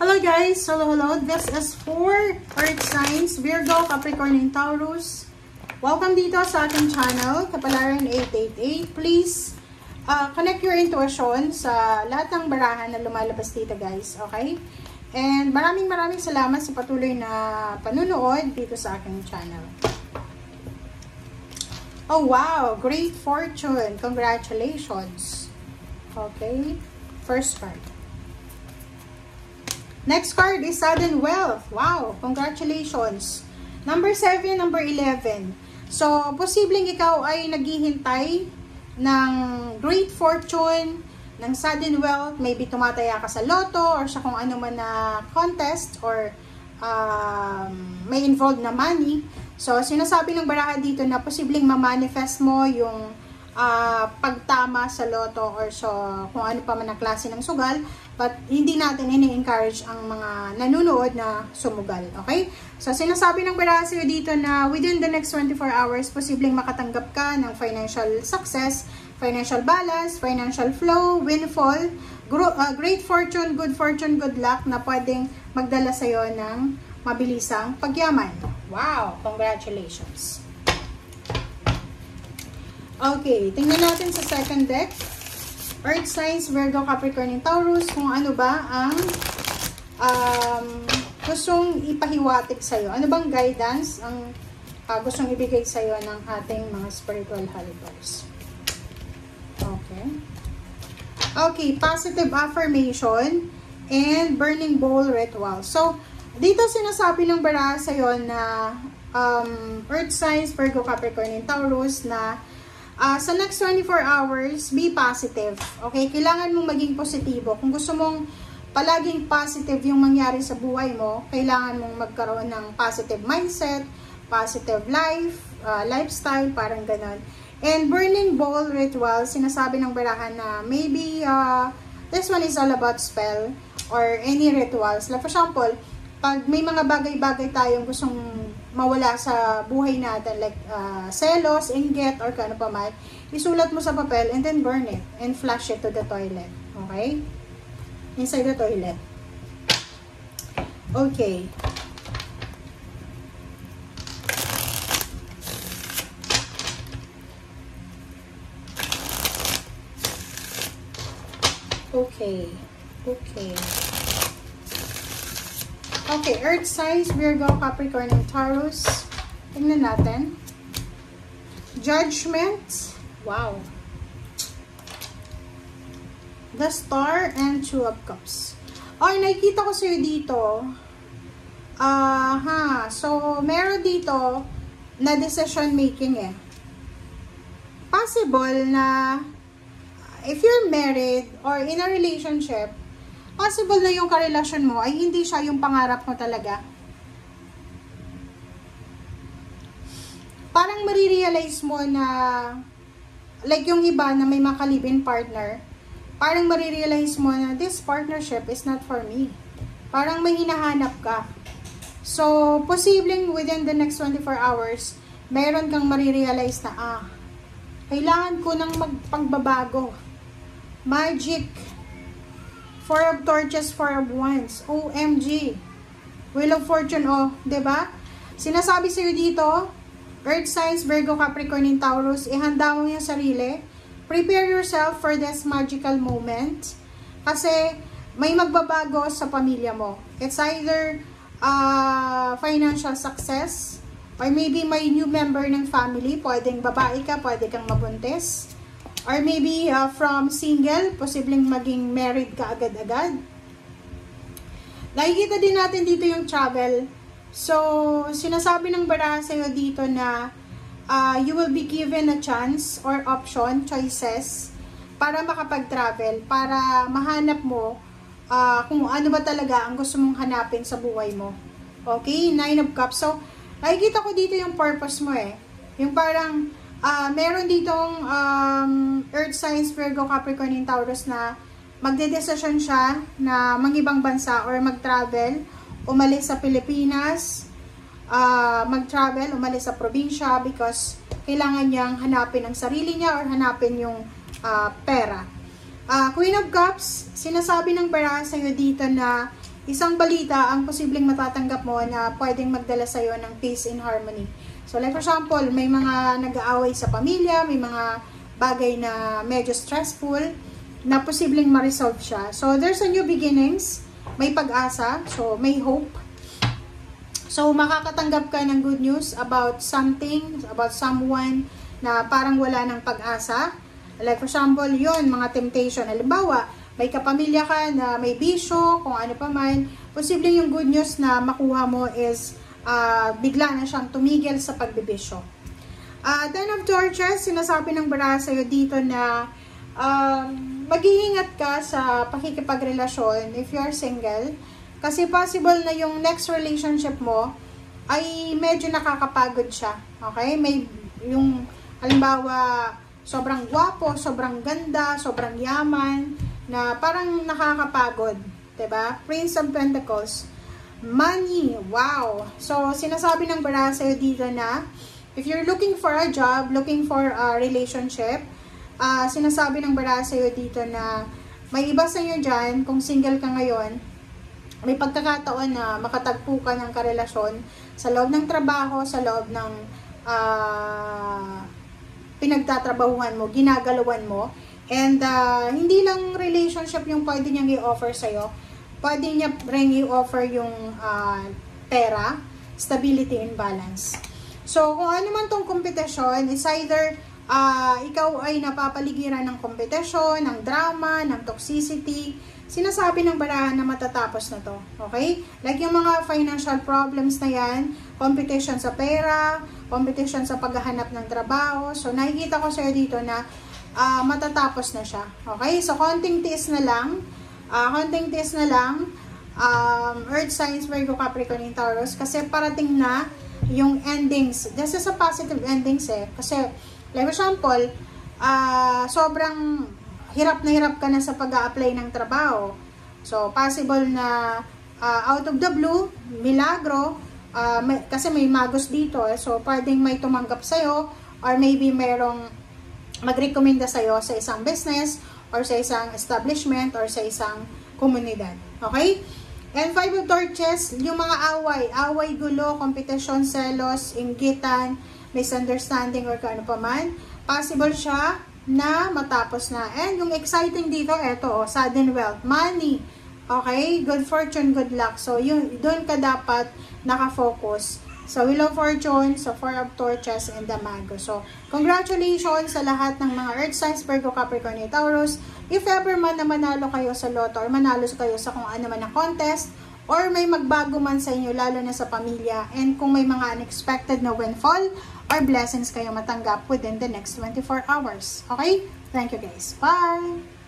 Hello guys! Hello! This is for Earth Signs, Virgo, Capricorn, and Taurus. Welcome dito sa ating channel, Kapalaran 888. Please connect your intuition sa lahat ng barahan na lumalabas dito guys, okay? And maraming salamat sa patuloy na panunood dito sa aking channel. Oh wow! Great fortune! Congratulations! Okay, first card. Next card is sudden wealth. Wow, congratulations. Number 7, number 11. So, posibleng ikaw ay naghihintay ng great fortune, ng sudden wealth. Maybe tumataya ka sa lotto or sa kung ano man na contest or may involved na money. So, sinasabi ng baraha dito na posibleng ma-manifest mo yung pagtama sa lotto or sa kung ano pa man na klase ng sugal, but hindi natin ini-encourage ang mga nanonood na sumugal, okay? So, sinasabi ng baraha sa'yo dito na within the next 24 hours, posibleng makatanggap ka ng financial success, financial balance, financial flow, windfall, great fortune, good luck na pwedeng magdala sa'yo ng mabilisang pagyaman. Wow! Congratulations! Okay, tingnan natin sa second deck. Earth Signs, Virgo, Capricorn, and Taurus. Kung ano ba ang gustong ipahiwatig sa'yo. Ano bang guidance ang gustong ibigay sa'yo ng ating mga spiritual helpers. Okay. Okay, positive affirmation and burning bowl ritual. So, dito sinasabi ng baraha sa'yo na Earth Signs, Virgo, Capricorn, and Taurus na sa next 24 hours, be positive. Okay? Kailangan mong maging positibo. Kung gusto mong palaging positive yung mangyari sa buhay mo, kailangan mong magkaroon ng positive mindset, positive life, lifestyle, parang ganon. And burning bowl ritual, sinasabi ng barahan na maybe this one is all about spell or any rituals. Like for example, pag may mga bagay-bagay tayong gustong mawala sa buhay natin, like selos, inggit, or kano pa man, isulat mo sa papel and then burn it and flush it to the toilet. Okay? Inside the toilet. Okay. Okay. Okay. Okay, Earth Signs, Virgo, Capricorn, and Taurus. Tingnan natin. Judgment. Wow. The Star and Two of Cups. Okay, nakikita ko sa'yo dito. So, meron dito na decision making eh. Possible na if you're married or in a relationship, possible na yung karelasyon mo ay hindi siya yung pangarap mo talaga. Parang marirealize mo na, like yung iba na may makalibin partner, parang marirealize mo na this partnership is not for me. Parang may hinahanap ka. So, posibleng within the next 24 hours, mayroon kang marirealize na, kailangan ko ng magpagbabago. Magic. Four of Torches, Four of Wands. OMG. Wheel of Fortune, oh. Diba? Sinasabi sa'yo dito, Earth Signs, Virgo, Capricorn, and Taurus, ihanda mo yung sarili. Prepare yourself for this magical moment. Kasi, may magbabago sa pamilya mo. It's either financial success, or maybe may new member ng family. Pwedeng babae ka, pwede kang mabuntis. Or maybe from single, posibleng maging married ka agad-agad. Nakikita din natin dito yung travel. So, sinasabi ng baraha sa'yo dito na you will be given a chance or option, choices, para makapag-travel, para mahanap mo kung ano ba talaga ang gusto mong hanapin sa buhay mo. Okay? 9 of Cups. So, nakikita ko dito yung purpose mo eh. Yung parang meron ditong Earth Signs, Virgo, Capricorn, and Taurus na magdedesisyon siya na mangibang bansa or mag-travel, umalis sa Pilipinas, mag-travel, umalis sa probinsya because kailangan niyang hanapin ang sarili niya or hanapin yung pera. Queen of Cups, sinasabi ng baraha sa'yo dito na isang balita ang posibleng matatanggap mo na pwedeng magdala sa'yo ng peace and harmony. So like for example, may mga nag-aaway sa pamilya, may mga bagay na medyo stressful, na posibleng ma-resolve siya. So there's a new beginnings, may pag-asa, so may hope. So makakatanggap ka ng good news about something, about someone na parang wala ng pag-asa. Like for example, yun, mga temptation. Halimbawa, may kapamilya ka na may bisyo, kung ano pa man, posibleng yung good news na makuha mo is bigla na siyang tumigil sa pagbibisyo. Ten of Torches, sinasabi ng baraha sa'yo dito na mag-iingat ka sa pakikipagrelasyon if you are single. Kasi possible na yung next relationship mo ay medyo nakakapagod siya. Okay? May yung, halimbawa, sobrang gwapo, sobrang ganda, sobrang yaman, na parang nakakapagod, 'di ba? Prince of Pentacles, money, wow. So sinasabi ng baraha sa'yo dito na if you're looking for a job, looking for a relationship, sinasabi ng baraha sa'yo dito na may iba sa inyo dyan, kung single ka ngayon, may pagkakataon na makatagpo ka ng karelasyon sa loob ng trabaho, sa loob ng pinagtatrabahuhan mo, ginagalawan mo. And hindi lang relationship yung pwede niyang i-offer sa'yo. Pwede niya rin i-offer yung pera, stability and balance. So, kung ano man tong kompetisyon, is either ikaw ay napapaligiran ng kompetisyon, ng drama, ng toxicity, sinasabi ng baraha na matatapos na to. Okay? Like yung mga financial problems na yan, competition sa pera, competition sa paghahanap ng trabaho. So, nakikita ko sa'yo dito na matatapos na siya. Okay? So, konting tiis na lang. Earth signs, Virgo, Capricorn, and Taurus. Kasi parating na yung endings. This is a positive endings eh. Kasi, like for example, sobrang hirap ka na sa pag-a-apply ng trabaho. So, possible na out of the blue, milagro, kasi may magos dito eh. So, pwedeng may tumanggap sa'yo or maybe mayroong magrekomenda sa'yo sa isang business or sa isang establishment or sa isang komunidad. Okay? And 5 of Torches, yung mga away, gulo, competition, selos, inggitan, misunderstanding or kano pa man, possible siya na matapos na. And yung exciting dito, eto, sudden wealth, money, okay? Good fortune, good luck. So, doon ka dapat nakafocus. So, Wheel of Fortune, so 4 of Torches, and the Mago. So, congratulations sa lahat ng mga Earth signs, Virgo, Capricorn, and Taurus. If ever man na manalo kayo sa Lotto or manalo kayo sa kung ano man na contest, or may magbago man sa inyo, lalo na sa pamilya, and kung may mga unexpected na windfall or blessings kayo matanggap within the next 24 hours. Okay? Thank you guys. Bye!